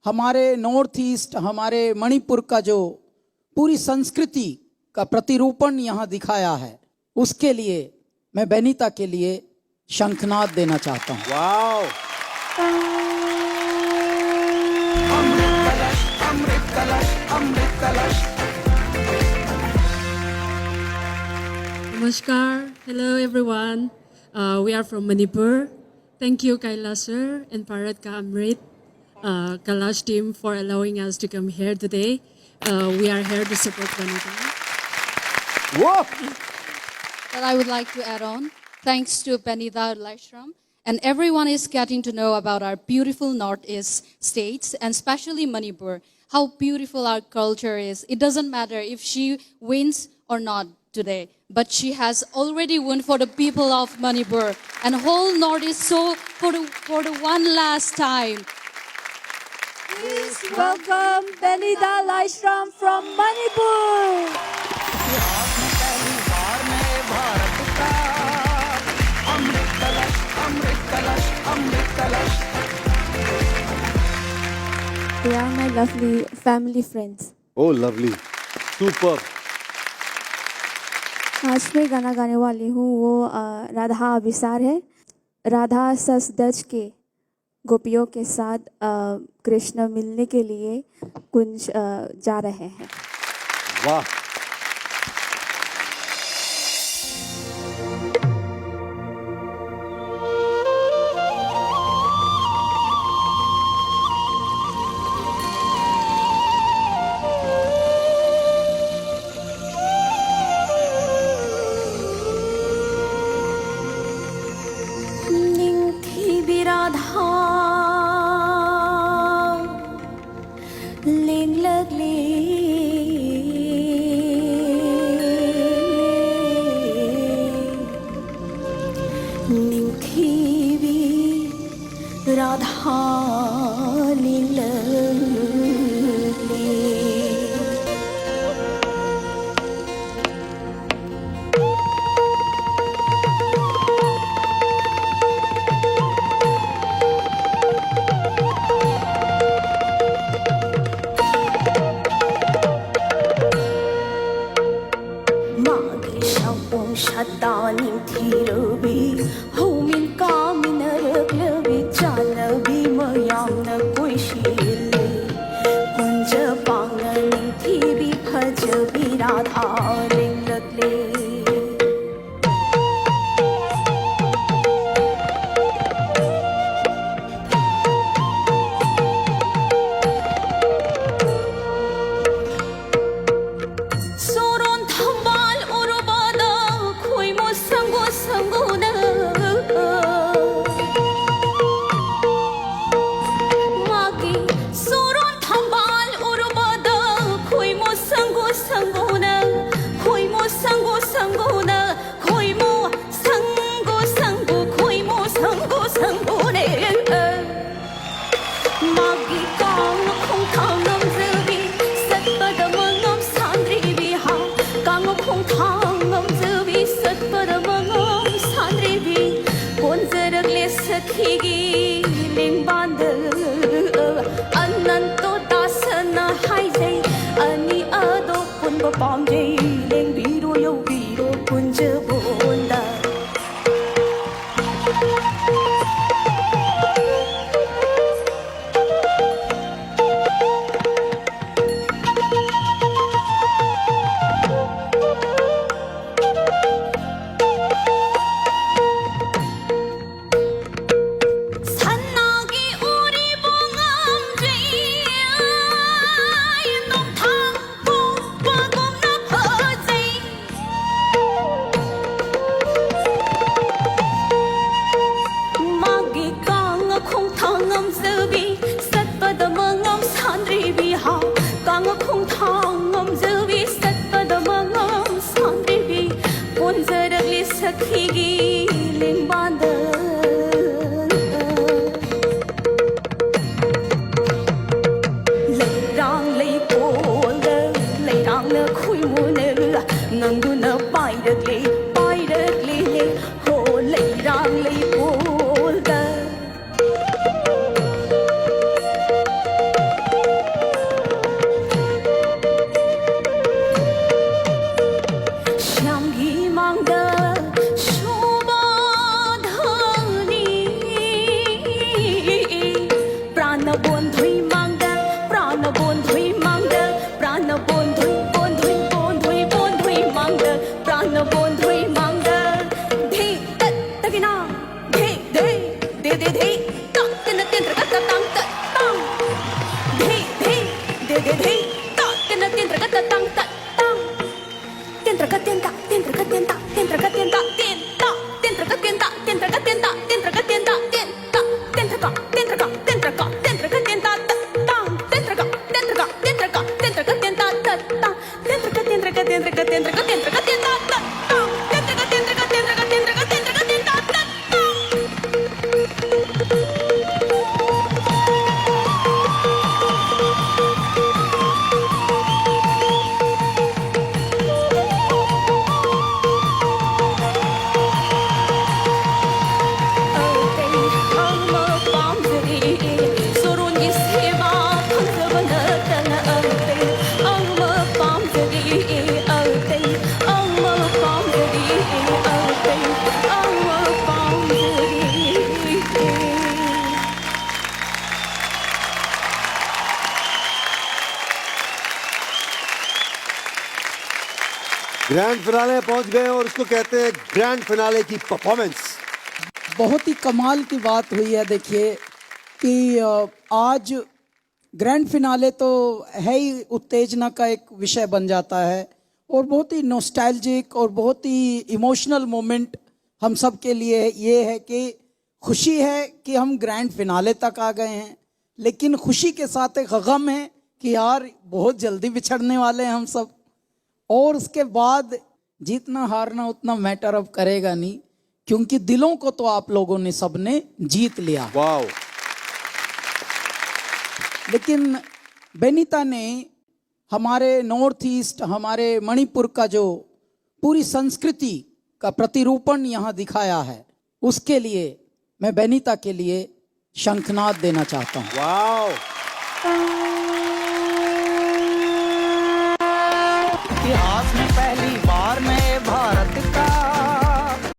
हमारे north east, हमारे मणिपुर का जो पूरी संस्कृति का प्रतिरूपण यहाँ दिखाया है, उसके लिए मैं बेनीता के लिए शंखनाद देना चाहता हूँ। वाओ! अमृत कलश, अमृत कलश, अमृत कलश। Namaskar. Hello, everyone. We are from Manipur. Thank you, Kailash sir and Bharat Ka Amrit Kailash team for allowing us to come here today. We are here to support Vanita. Whoa! That I would like to add on, thanks to Benita Lashram, and everyone is getting to know about our beautiful Northeast states, and especially Manipur, how beautiful our culture is. It doesn't matter if she wins or not today, but she has already won for the people of Manipur and whole Northeast soul for the one last time. Please welcome Benita Lashram from Manipur. अमृत कलश, अमृत कलश, अमृत कलश। They are my lovely family friends. Oh, lovely. Superb. आज मैं गाना गाने वाली हूँ वो राधा अभिसार है। राधा सस दज के गोपियों के साथ कृष्ण मिलने के लिए कुंज जा रहे हैं। वाह! प्राणबोंधुई मांगल प्राणबोंधुई मांगल प्राणबोंधुई बोंधुई बोंधुई बोंधुई मांगल प्राणबोंधुई मांगल धे तत तगिना धे धे दे दे धे ता तिन तिंद्र गत तांग तत तांग धे धे दे दे धे ता तिन तिंद्र गत तांग तत तांग तिंद्र गत तिंता तिंद्र गत तिंता तिंद्र गत तिंता तिंता तिंद्र गत तिंता तिंद्र गत तिंता तिंद्र गत तिंता तिंता तिंद्र का तिंद्र का तिंद्र का तिंद्र गत तिंता तत तांग तिंद्र का तिंद्र का तिंद्र का तिंद्र गत तिंता तत तांग तिंद्र का तिंद्र का तिंद्र का तिंद्र का तिंद्र गत तिंता तत तांग तिंद्र का तिंद्र का तिंद्र का तिंद्र का तिंद्र गत तिंता तत तांग ग्रैंड फिनाले पहुंच गए और इसको कहते हैं ग्रैंड फिनाले की परफॉर्मेंस। बहुत ही कमाल की बात हुई है। देखिए कि आज ग्रैंड फिनाले तो है ही उत्तेजना का एक विषय बन जाता है और बहुत ही नॉस्टैल्जिक और बहुत ही इमोशनल मोमेंट हम सब के लिए ये है कि खुशी है कि हम ग्रैंड फिनाले तक आ गए हैं, लेकिन खुशी के साथ एक गम है कि यार बहुत जल्दी बिछड़ने वाले हैं हम सब। और उसके बाद जीतना हारना उतना मैटर अब करेगा नहीं, क्योंकि दिलों को तो आप लोगों ने सबने जीत लिया। वाओ। लेकिन बेनीता ने हमारे नॉर्थ ईस्ट, हमारे मणिपुर का जो पूरी संस्कृति का प्रतिरूपण यहाँ दिखाया है, उसके लिए मैं बेनीता के लिए शंखनाद देना चाहता हूँ। वाओ। इतिहास में पहली बार नए भारत का